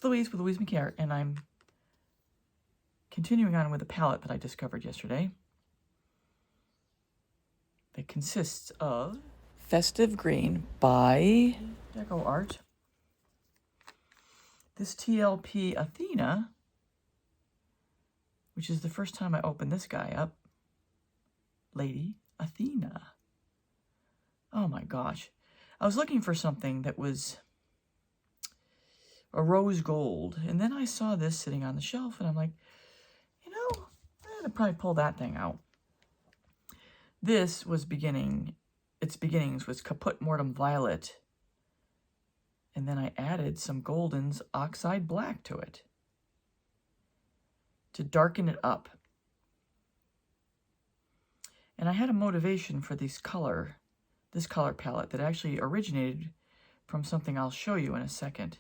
Louise with Louise McCare, and I'm continuing on with a palette that I discovered yesterday that consists of Festive Green by DecoArt, this TLP Athena, which is the first time I opened this guy up, Lady Athena. Oh my gosh. I was looking for something that was a rose gold, and then I saw this sitting on the shelf, and I'm like, you know, I'd probably pull that thing out. This was its beginnings was Caput Mortem Violet, and then I added some Golden's Oxide Black to it to darken it up. And I had a motivation for this color palette that actually originated from something I'll show you in a second.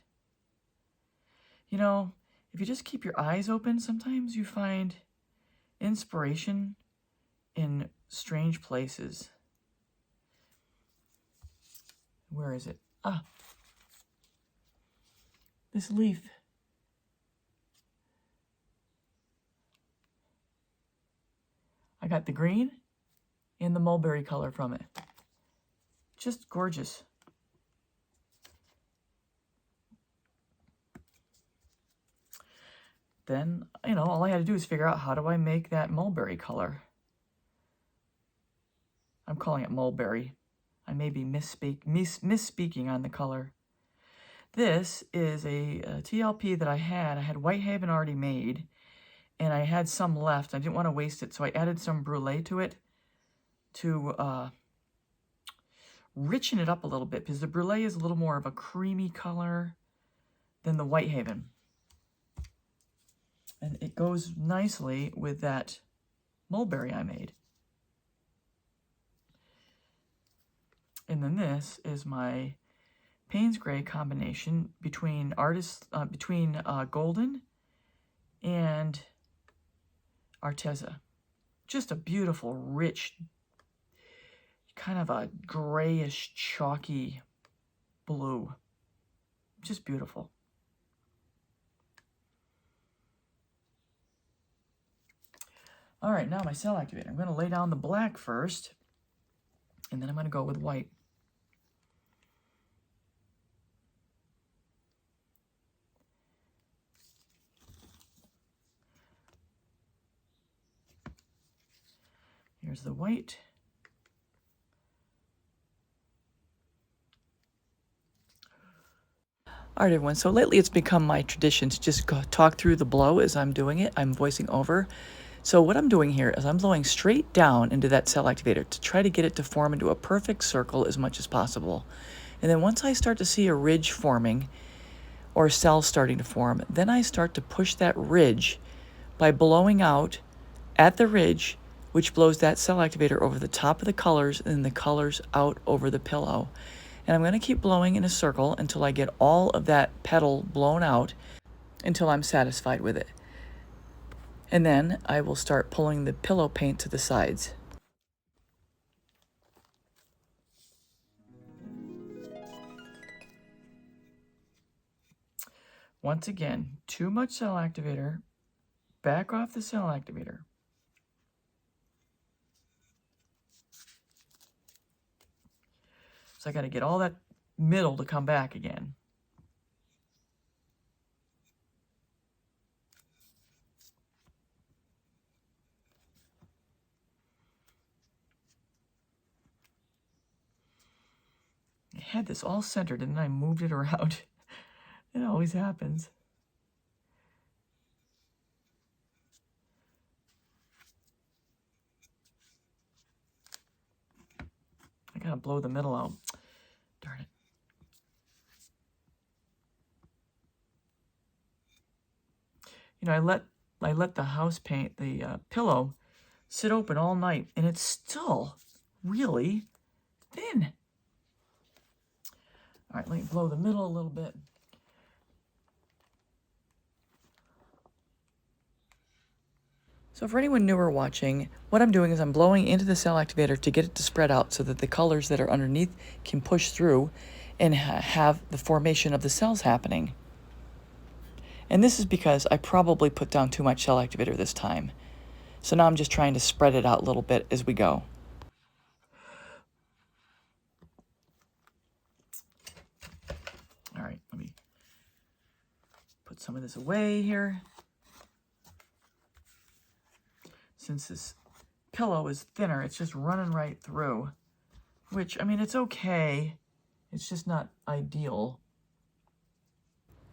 You know, if you just keep your eyes open, sometimes you find inspiration in strange places. Where is it? Ah, this leaf. I got the green and the mulberry color from it. Just gorgeous. Then, you know, all I had to do is figure out, how do I make that mulberry color? I'm calling it mulberry. I may be misspeaking on the color. This is a TLP that I had. I had Whitehaven already made, and I had some left. I didn't want to waste it, so I added some brulee to it to richen it up a little bit, because the brulee is a little more of a creamy color than the Whitehaven. And it goes nicely with that mulberry I made. And then this is my Payne's Gray combination between Golden and Arteza. Just a beautiful, rich, kind of a grayish, chalky blue. Just beautiful. All right, now my cell activator. I'm going to lay down the black first, and then I'm going to go with white. Here's the white. All right, everyone. So lately it's become my tradition to just talk through the blow as I'm doing it. I'm voicing over. So what I'm doing here is I'm blowing straight down into that cell activator to try to get it to form into a perfect circle as much as possible. And then once I start to see a ridge forming or cells starting to form, then I start to push that ridge by blowing out at the ridge, which blows that cell activator over the top of the colors and the colors out over the pillow. And I'm going to keep blowing in a circle until I get all of that petal blown out until I'm satisfied with it. And then I will start pulling the pillow paint to the sides. Once again, too much cell activator. Back off the cell activator. So I got to get all that middle to come back again. I had this all centered and then I moved it around. It always happens. I gotta blow the middle out. Darn it. You know, I let the house paint, the pillow, sit open all night, and it's still really thin. All right, let me blow the middle a little bit. So for anyone newer watching, what I'm doing is I'm blowing into the cell activator to get it to spread out so that the colors that are underneath can push through and have the formation of the cells happening. And this is because I probably put down too much cell activator this time. So now I'm just trying to spread it out a little bit as we go. All right, let me put some of this away here. Since this pillow is thinner, it's just running right through. Which, I mean, it's okay. It's just not ideal.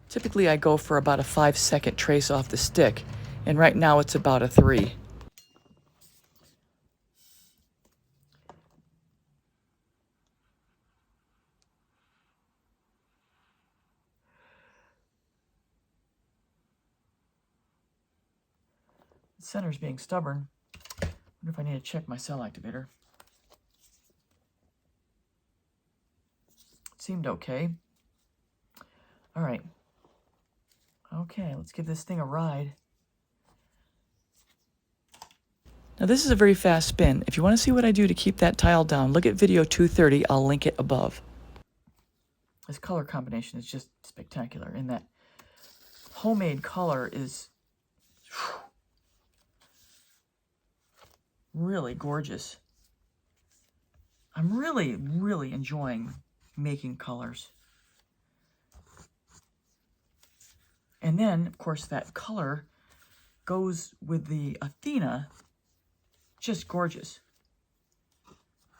Typically, I go for about a 5-second trace off the stick, and right now it's about a 3. The center's being stubborn. I wonder if I need to check my cell activator. It seemed okay. All right. Okay, let's give this thing a ride. Now this is a very fast spin. If you want to see what I do to keep that tile down, look at video 230. I'll link it above. This color combination is just spectacular, and that homemade color is really gorgeous. I'm really, really enjoying making colors. And then, of course, that color goes with the Athena, just gorgeous.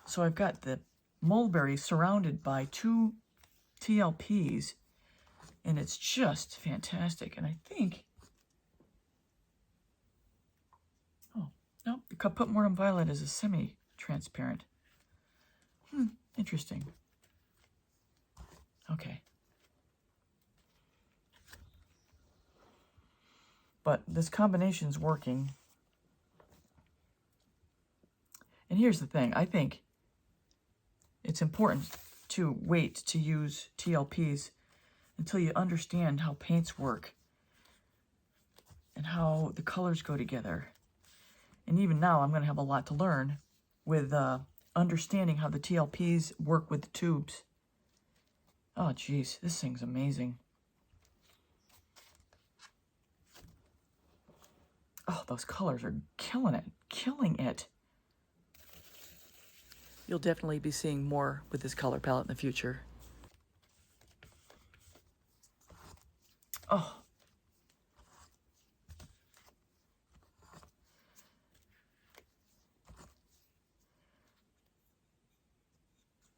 So I've got the mulberry surrounded by 2 TLPs, and it's just fantastic. And I think, oh, no, the Put Mortem Violet is a semi-transparent. Interesting. Okay. But this combination's working. And here's the thing. I think it's important to wait to use TLPs until you understand how paints work and how the colors go together. And even now, I'm going to have a lot to learn with understanding how the TLPs work with the tubes. Oh, geez, this thing's amazing. Oh, those colors are killing it, killing it. You'll definitely be seeing more with this color palette in the future. Oh.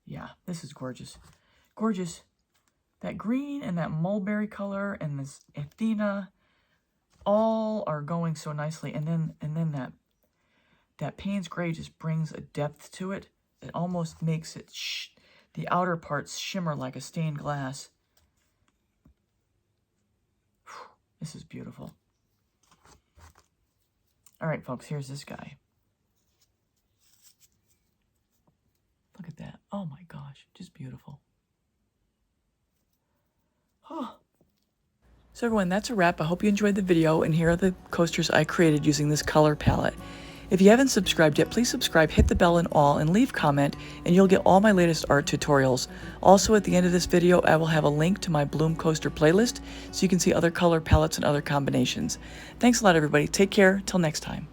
Yeah, this is gorgeous. Gorgeous. That green and that mulberry color and this Athena all are going so nicely. And then that Payne's Gray just brings a depth to it. It almost makes it the outer parts shimmer like a stained glass. Whew, this is beautiful. All right, folks, here's this guy. Look at that. Oh my gosh, just beautiful. Oh. So everyone, that's a wrap. I hope you enjoyed the video, and here are the coasters I created using this color palette. If you haven't subscribed yet, please subscribe, hit the bell and all, and leave comment, and you'll get all my latest art tutorials. Also, at the end of this video, I will have a link to my Bloom Coaster playlist, so you can see other color palettes and other combinations. Thanks a lot, everybody. Take care. Till next time.